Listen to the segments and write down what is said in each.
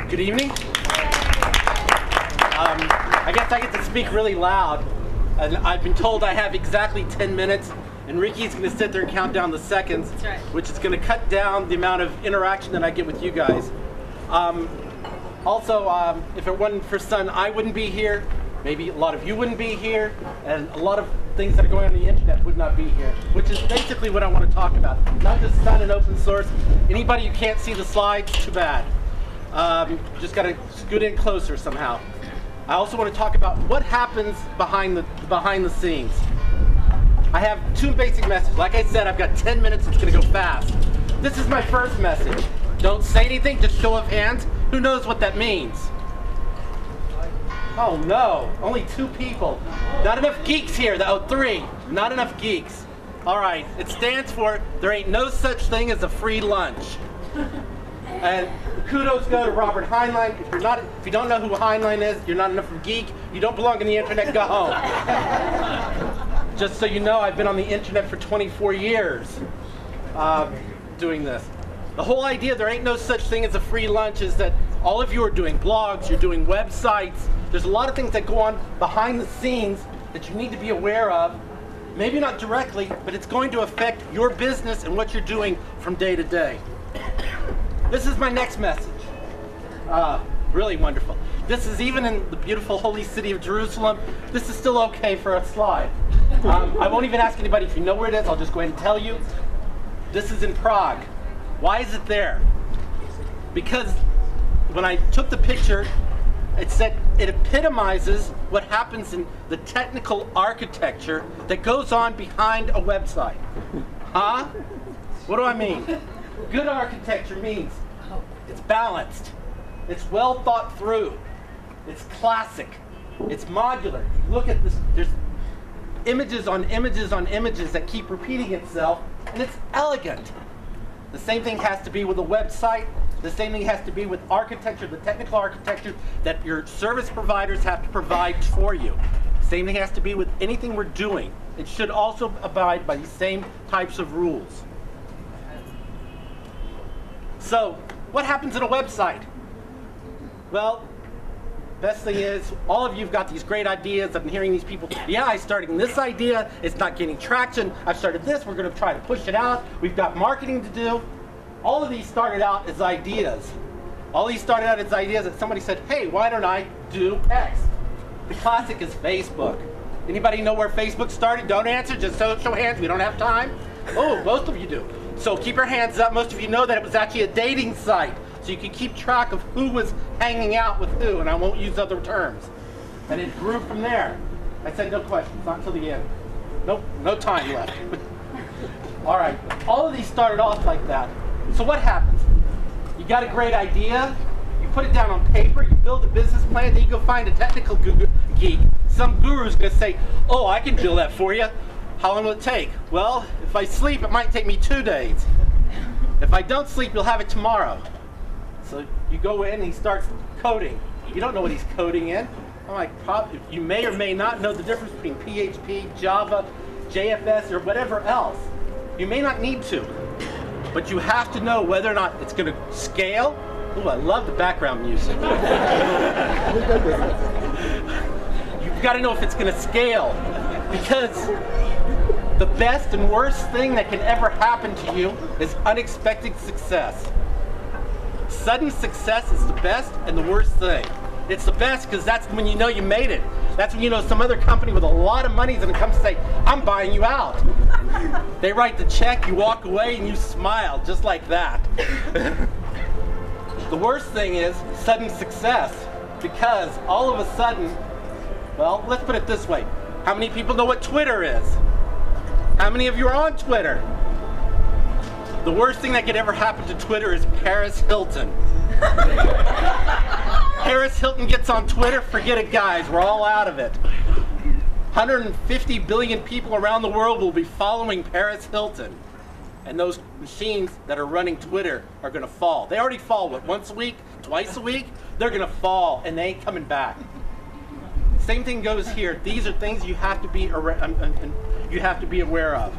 Good evening. I guess I get to speak really loud, and I've been told I have exactly 10 minutes, and Ricky's going to sit there and count down the seconds, That's right. which is going to cut down the amount of interaction that I get with you guys. Also, if it wasn't for Sun, I wouldn't be here. Maybe a lot of you wouldn't be here, and a lot of things that are going on the internet would not be here, which is basically what I want to talk about. Not just Sun and open source. Anybody who can't see the slides, too bad. Just got to scoot in closer somehow. I also want to talk about what happens behind the scenes. I have two basic messages. Like I said, I've got 10 minutes. It's going to go fast. This is my first message. Don't say anything. Just show of hands. Who knows what that means? Oh no, only 2 people. Not enough geeks here. Oh, 3. Not enough geeks. All right. It stands for there ain't no such thing as a free lunch. And kudos go to Robert Heinlein. If you don't know who Heinlein is, you're not enough of a geek. You don't belong on the internet. Go home. Just so you know, I've been on the internet for 24 years doing this. The whole idea there ain't no such thing as a free lunch is that all of you are doing blogs, you're doing websites. There's a lot of things that go on behind the scenes that you need to be aware of. Maybe not directly, but it's going to affect your business and what you're doing from day to day. This is my next message. Really wonderful. This is even in the beautiful holy city of Jerusalem. This is still okay for a slide. I won't even ask anybody if you know where it is. I'll just go ahead and tell you. This is in Prague. Why is it there? Because when I took the picture, it said it epitomizes what happens in the technical architecture that goes on behind a website. Huh? What do I mean? Good architecture means it's balanced, it's well thought through, it's classic, it's modular. Look at this, there's images on images on images that keep repeating itself, and it's elegant. The same thing has to be with a website. The same thing has to be with architecture, the technical architecture that your service providers have to provide for you. Same thing has to be with anything we're doing. It should also abide by the same types of rules. So, what happens in a website? Well, best thing is, all of you've got these great ideas. I've been hearing these people, yeah, I started this idea, it's not getting traction. I've started this, we're going to try to push it out. We've got marketing to do. All of these started out as ideas. All these started out as ideas that somebody said, hey, why don't I do X? The classic is Facebook. Anybody know where Facebook started? Don't answer, just show hands, we don't have time. Oh, most of you do. So keep your hands up. Most of you know that it was actually a dating site. So you can keep track of who was hanging out with who, and I won't use other terms. And it grew from there. I said no questions, not until the end. Nope, no time left. All right, all of these started off like that. So what happens? You got a great idea, you put it down on paper, you build a business plan, then you go find a technical geek. Some guru's gonna say, oh, I can build that for you. How long will it take? Well, if I sleep, it might take me 2 days. If I don't sleep, you'll have it tomorrow. So you go in and he starts coding. You don't know what he's coding in. I'm like, you may or may not know the difference between PHP, Java, JFS, or whatever else. You may not need to, but you have to know whether or not it's going to scale. Ooh, I love the background music. You've got to know if it's going to scale, because the best and worst thing that can ever happen to you is unexpected success. Sudden success is the best and the worst thing. It's the best because that's when you know you made it. That's when you know some other company with a lot of money is going to come and say, I'm buying you out. They write the check, you walk away, and you smile just like that. The worst thing is sudden success, because all of a sudden, well, let's put it this way. How many people know what Twitter is? How many of you are on Twitter? The worst thing that could ever happen to Twitter is Paris Hilton. Paris Hilton gets on Twitter, forget it, guys, we're all out of it. 150 billion people around the world will be following Paris Hilton. And those machines that are running Twitter are going to fall. They already fall, what, once a week, twice a week? They're going to fall, and they ain't coming back. Same thing goes here. These are things you have to be aware of.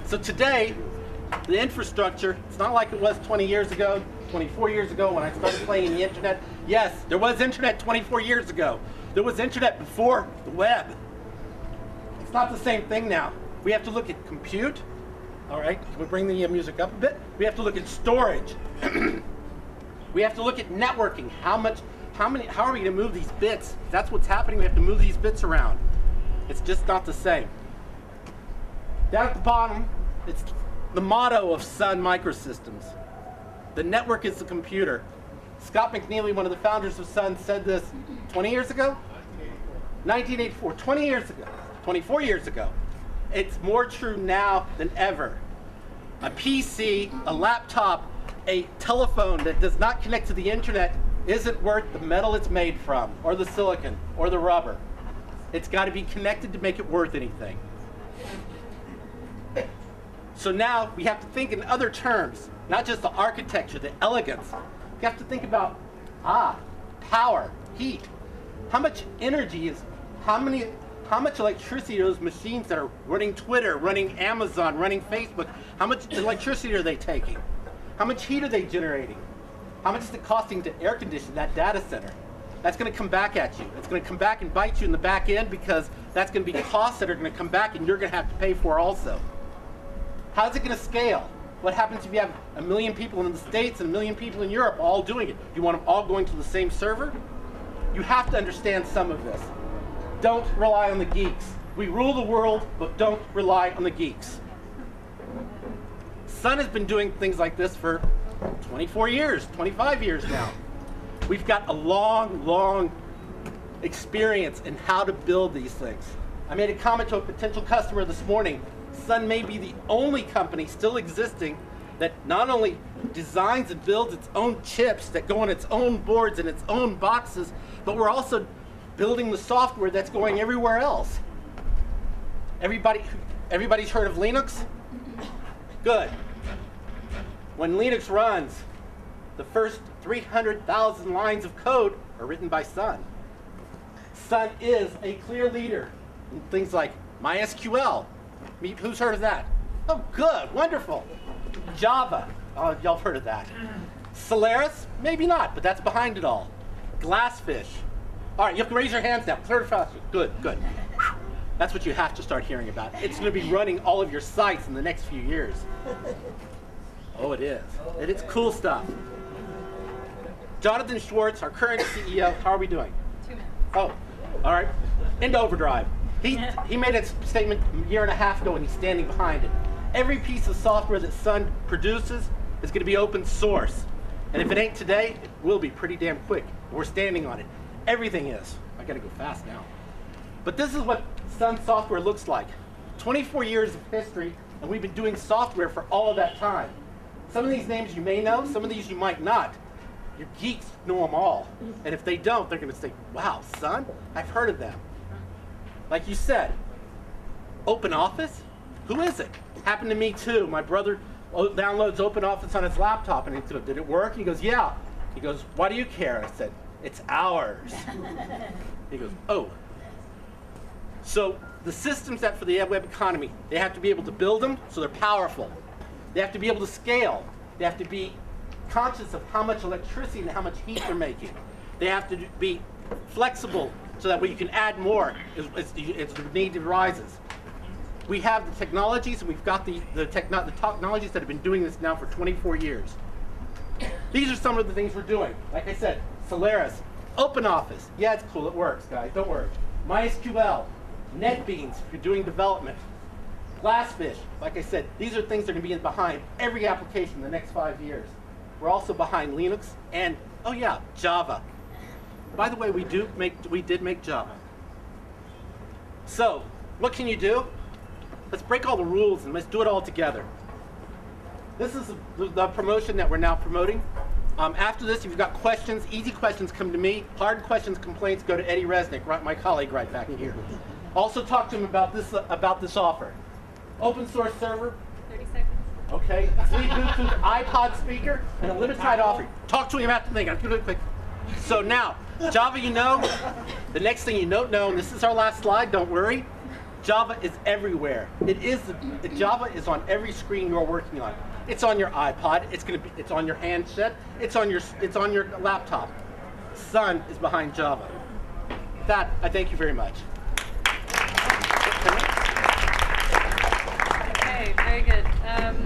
So today, the infrastructure, it's not like it was 20 years ago, 24 years ago when I started playing the internet. Yes, there was internet 24 years ago. There was internet before the web. It's not the same thing now. We have to look at compute. All right, can we bring the music up a bit? We have to look at storage. We have to look at networking. How are we going to move these bits? That's what's happening. We have to move these bits around. It's just not the same. Down at the bottom, it's the motto of Sun Microsystems. The network is the computer. Scott McNeely, one of the founders of Sun, said this 20 years ago? 1984, 20 years ago, 24 years ago. It's more true now than ever. A PC, a laptop, a telephone that does not connect to the internet isn't worth the metal it's made from, or the silicon, or the rubber. It's got to be connected to make it worth anything. So now we have to think in other terms, not just the architecture, the elegance. We have to think about, power, heat. How much energy is, how much electricity are those machines that are running Twitter, running Amazon, running Facebook, how much electricity are they taking? How much heat are they generating? How much is it costing to air condition that data center? That's going to come back at you. It's going to come back and bite you in the back end because that's going to be costs that are going to come back and you're going to have to pay for also. How's it going to scale? What happens if you have 1 million people in the States and 1 million people in Europe all doing it? You want them all going to the same server? You have to understand some of this. Don't rely on the geeks. We rule the world, but don't rely on the geeks. Sun has been doing things like this for 24 years, 25 years now. We've got a long, long experience in how to build these things. I made a comment to a potential customer this morning. Sun may be the only company still existing that not only designs and builds its own chips that go on its own boards and its own boxes, but we're also building the software that's going everywhere else. Everybody's heard of Linux? Good. When Linux runs, the first 300,000 lines of code are written by Sun. Sun is a clear leader in things like MySQL. Who's heard of that? Oh, good, wonderful. Java, y'all have heard of that. Solaris, maybe not, but that's behind it all. Glassfish. All right, you have to raise your hands now. Third faster. Good, good. That's what you have to start hearing about. It's going to be running all of your sites in the next few years. Oh, it is. It's cool stuff. Jonathan Schwartz, our current CEO, how are we doing? 2 minutes. Oh, all right. Into overdrive. He made a statement a year and a half ago and he's standing behind it. Every piece of software that Sun produces is going to be open source. And if it ain't today, it will be pretty damn quick. We're standing on it. Everything is. I got to go fast now. But this is what Sun software looks like. 24 years of history, and we've been doing software for all of that time. Some of these names you may know, some of these you might not. Your geeks know them all. And if they don't, they're going to say, wow, Sun? I've heard of them. Like you said, OpenOffice? Who is it? Happened to me too. My brother downloads OpenOffice on his laptop, and he said, did it work? He goes, yeah. He goes, why do you care? I said, it's ours. He goes, oh. So the systems that for the web economy, they have to be able to build them so they're powerful. They have to be able to scale. They have to be conscious of how much electricity and how much heat they're making. They have to be flexible so that way you can add more as the need rises. We have the technologies, and we've got the technologies that have been doing this now for 24 years. These are some of the things we're doing. Like I said, Solaris, OpenOffice. Yeah, it's cool. It works, guys. Don't worry. MySQL, NetBeans if you're doing development. Glassfish. Like I said, these are things that are going to be behind every application in the next 5 years. We're also behind Linux and, oh yeah, Java. By the way, we did make Java. So, what can you do? Let's break all the rules and let's do it all together. This is the promotion that we're now promoting. After this, if you've got questions, easy questions, come to me. Hard questions, complaints, go to Eddie Resnick, my colleague right back here. Also talk to him about this offer. Open source server. 30 seconds. Okay. Free Bluetooth iPod speaker and a limited offer. Talk to him about the thing. I'm going to do it quick. So now, Java, you know. The next thing you don't know, and this is our last slide, don't worry. Java is everywhere. Java is on every screen you're working on. It's on your iPod. It's on your handset. It's on your laptop. Sun is behind Java. With that, I thank you very much.